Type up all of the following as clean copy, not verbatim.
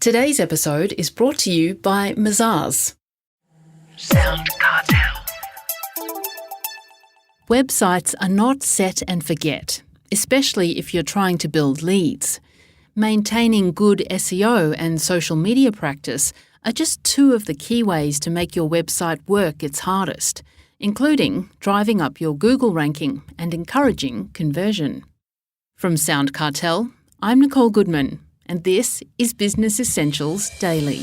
Today's episode is brought to you by Mazars. SoundCartel. Websites are not set and forget, especially if you're trying to build leads. Maintaining good SEO and social media practice are just two of the key ways to make your website work its hardest, including driving up your Google ranking and encouraging conversion. From SoundCartel, I'm Nicole Goodman, and this is Business Essentials Daily.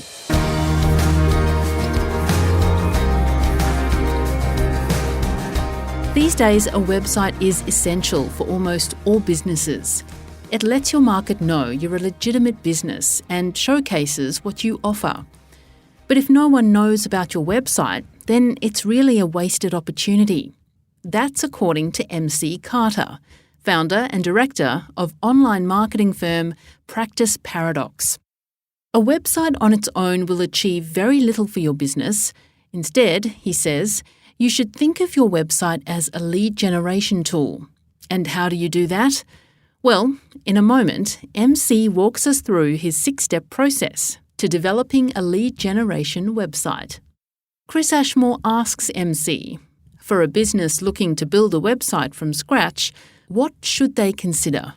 These days, a website is essential for almost all businesses. It lets your market know you're a legitimate business and showcases what you offer. But if no one knows about your website, then it's really a wasted opportunity. That's according to MC Carter, founder and director of online marketing firm Practice Paradox. A website on its own will achieve very little for your business. Instead, he says, you should think of your website as a lead generation tool. And how do you do that? Well, in a moment, MC walks us through his 6-step process to developing a lead generation website. Chris Ashmore asks MC, for a business looking to build a website from scratch, what should they consider?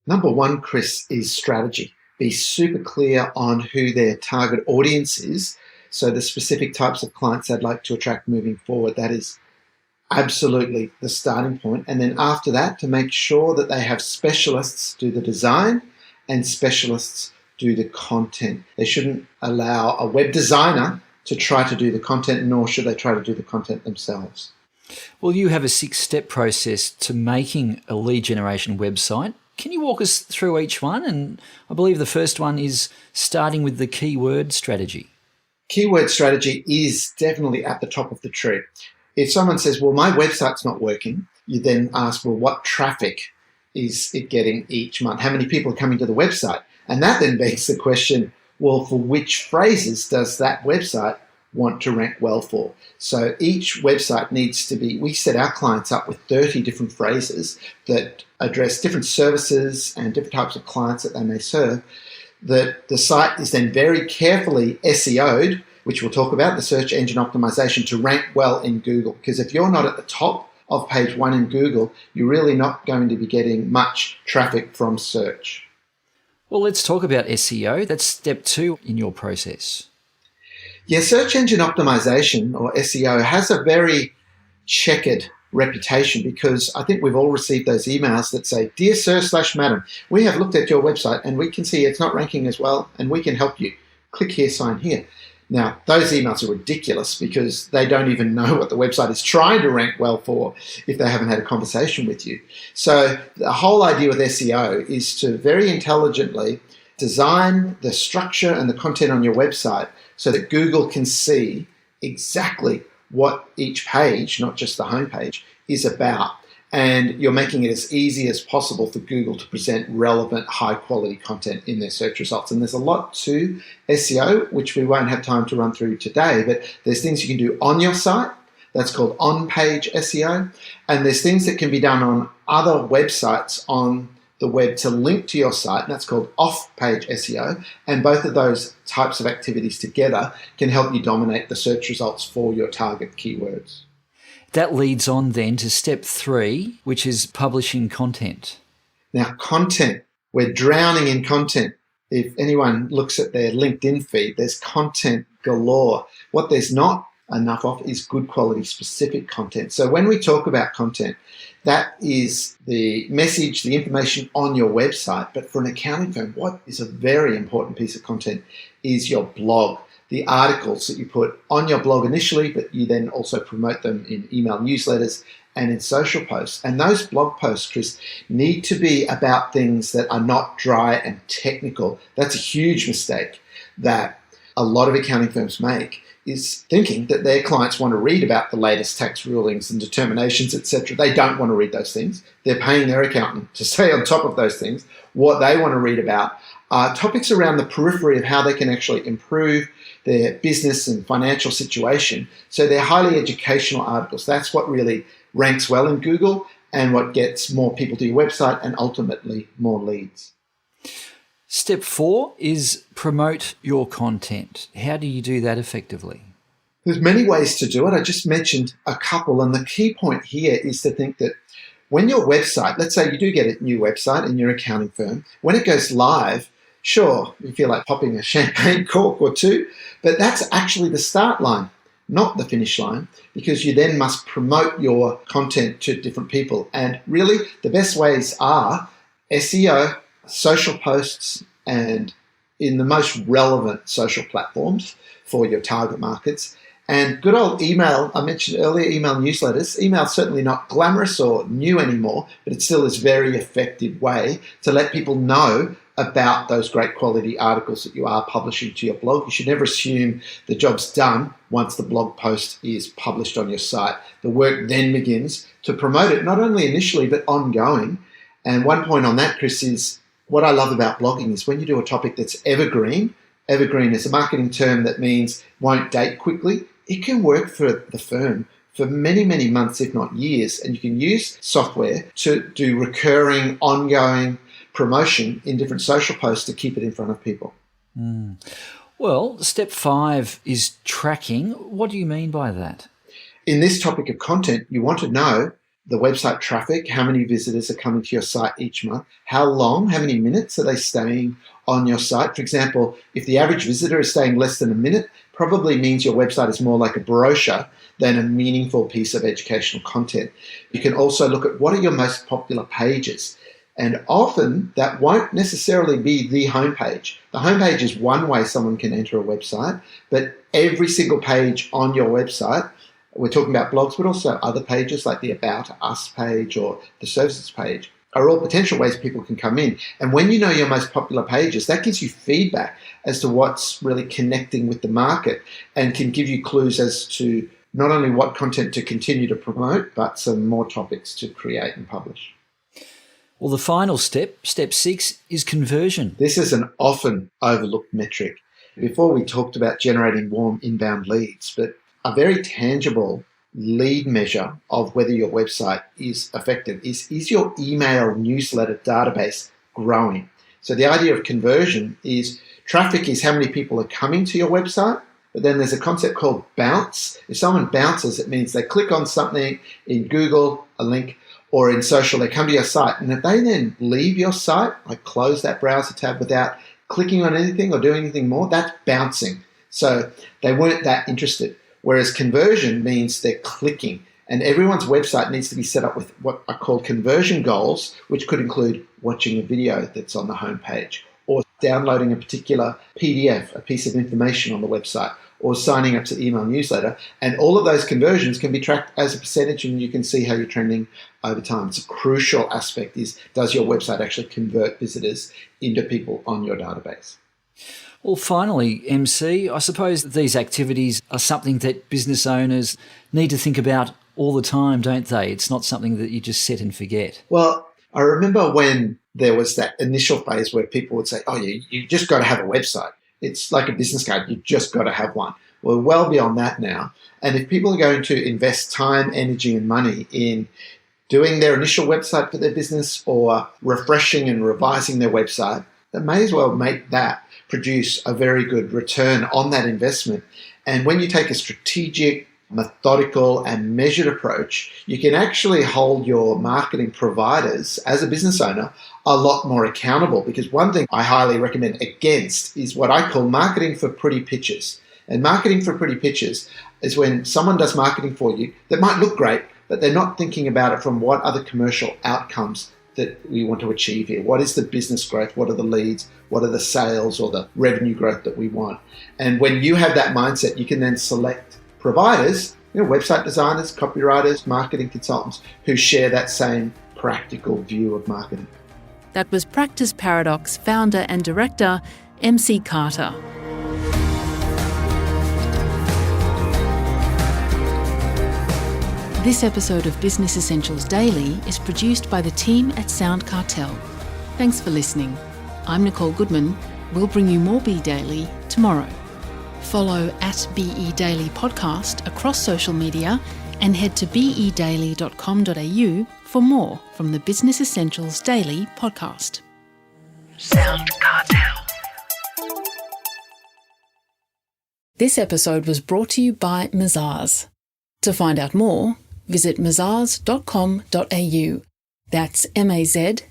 Number one, Chris, is strategy. Be super clear on who their target audience is. So the specific types of clients they'd like to attract moving forward. That is absolutely the starting point. And then after that, to make sure that they have specialists do the design and specialists do the content. They shouldn't allow a web designer to try to do the content, nor should they try to do the content themselves. Well, you have a 6-step process to making a lead generation website. Can you walk us through each one? And I believe the first one is starting with the keyword strategy. Keyword strategy is definitely at the top of the tree. If someone says, well, my website's not working, you then ask, well, what traffic is it getting each month? How many people are coming to the website? And that then begs the question, well, for which phrases does that website want to rank well for? So each website needs to be, we set our clients up with 30 different phrases that address different services and different types of clients that they may serve. That the site is then very carefully SEO'd, which we'll talk about, the search engine optimization, to rank well in Google. Because if you're not at the top of page 1 in Google, you're really not going to be getting much traffic from search. Well, let's talk about SEO. That's step 2 in your process. Yeah, search engine optimization, or SEO, has a very checkered reputation because I think we've all received those emails that say, Dear Sir/Madam, we have looked at your website and we can see it's not ranking as well and we can help you. Click here, sign here. Now, those emails are ridiculous because they don't even know what the website is trying to rank well for if they haven't had a conversation with you. So the whole idea with SEO is to very intelligently design the structure and the content on your website so that Google can see exactly what each page, not just the homepage, is about. And you're making it as easy as possible for Google to present relevant, high-quality content in their search results. And there's a lot to SEO, which we won't have time to run through today, but there's things you can do on your site. That's called on-page SEO. And there's things that can be done on other websites on the web to link to your site, and that's called off-page SEO. And both of those types of activities together can help you dominate the search results for your target keywords. That leads on then to step 3, which is publishing content. Now, content, we're drowning in content. If anyone looks at their LinkedIn feed, there's content galore. What there's not enough of is good quality specific content. So when we talk about content, that is the message, the information on your website. But for an accounting firm, what is a very important piece of content is your blog, the articles that you put on your blog initially, but you then also promote them in email newsletters and in social posts. And those blog posts, Chris, need to be about things that are not dry and technical. That's a huge mistake that a lot of accounting firms make, is thinking that their clients want to read about the latest tax rulings and determinations, etc. They don't want to read those things. They're paying their accountant to stay on top of those things. What they want to read about are topics around the periphery of how they can actually improve their business and financial situation. So they're highly educational articles. That's what really ranks well in Google and what gets more people to your website and ultimately more leads. Step 4 is promote your content. How do you do that effectively? There's many ways to do it. I just mentioned a couple, and the key point here is to think that when your website, let's say you do get a new website in your accounting firm, when it goes live, sure, you feel like popping a champagne cork or two, but that's actually the start line, not the finish line, because you then must promote your content to different people. And really, the best ways are SEO, social posts, and in the most relevant social platforms for your target markets. And good old email, I mentioned earlier, email newsletters. Email is certainly not glamorous or new anymore, but it still is a very effective way to let people know about those great quality articles that you are publishing to your blog. You should never assume the job's done once the blog post is published on your site. The work then begins to promote it, not only initially, but ongoing. And one point on that, Chris, is what I love about blogging is when you do a topic that's evergreen is a marketing term that means won't date quickly. It can work for the firm for many, many months, if not years. And you can use software to do recurring, ongoing promotion in different social posts to keep it in front of people. Well, step 5 is tracking. What do you mean by that? In this topic of content, you want to know the website traffic, how many visitors are coming to your site each month, how long, how many minutes are they staying on your site. For example, if the average visitor is staying less than a minute, probably means your website is more like a brochure than a meaningful piece of educational content. You can also look at what are your most popular pages. And often that won't necessarily be the homepage. The homepage is one way someone can enter a website, but every single page on your website, we're talking about blogs, but also other pages like the About Us page or the Services page, are all potential ways people can come in. And when you know your most popular pages, that gives you feedback as to what's really connecting with the market and can give you clues as to not only what content to continue to promote, but some more topics to create and publish. Well, the final step, step 6, is conversion. This is an often overlooked metric. Before we talked about generating warm inbound leads, but a very tangible lead measure of whether your website is effective is your email newsletter database growing? So the idea of conversion is traffic is how many people are coming to your website, but then there's a concept called bounce. If someone bounces, it means they click on something in Google, a link, or in social, they come to your site. And if they then leave your site, like close that browser tab without clicking on anything or doing anything more, that's bouncing. So they weren't that interested. Whereas conversion means they're clicking. And everyone's website needs to be set up with what are called conversion goals, which could include watching a video that's on the homepage, or downloading a particular PDF, a piece of information on the website, or signing up to the email newsletter. And all of those conversions can be tracked as a percentage, and you can see how you're trending over time. It's a crucial aspect is, does your website actually convert visitors into people on your database? Well, finally, MC, I suppose these activities are something that business owners need to think about all the time, don't they? It's not something that you just set and forget. Well, I remember when there was that initial phase where people would say, oh, you just got to have a website. It's like a business card. You just got to have one. We're well beyond that now. And if people are going to invest time, energy, and money in doing their initial website for their business or refreshing and revising their website, they may as well make that produce a very good return on that investment. And when you take a strategic, methodical, and measured approach, you can actually hold your marketing providers as a business owner a lot more accountable. Because one thing I highly recommend against is what I call marketing for pretty pictures. And marketing for pretty pictures is when someone does marketing for you that might look great, but they're not thinking about it from what are the commercial outcomes that we want to achieve here. What is the business growth? What are the leads? What are the sales or the revenue growth that we want? And when you have that mindset, you can then select providers, website designers, copywriters, marketing consultants who share that same practical view of marketing. That was Practice Paradox founder and director, MC Carter. This episode of Business Essentials Daily is produced by the team at SoundCartel. Thanks for listening. I'm Nicole Goodman. We'll bring you more Be Daily tomorrow. Follow at BE Daily Podcast across social media and head to bedaily.com.au for more from the Business Essentials Daily podcast. SoundCartel. This episode was brought to you by Mazars. To find out more, visit mazars.com.au. That's mazars.com.au.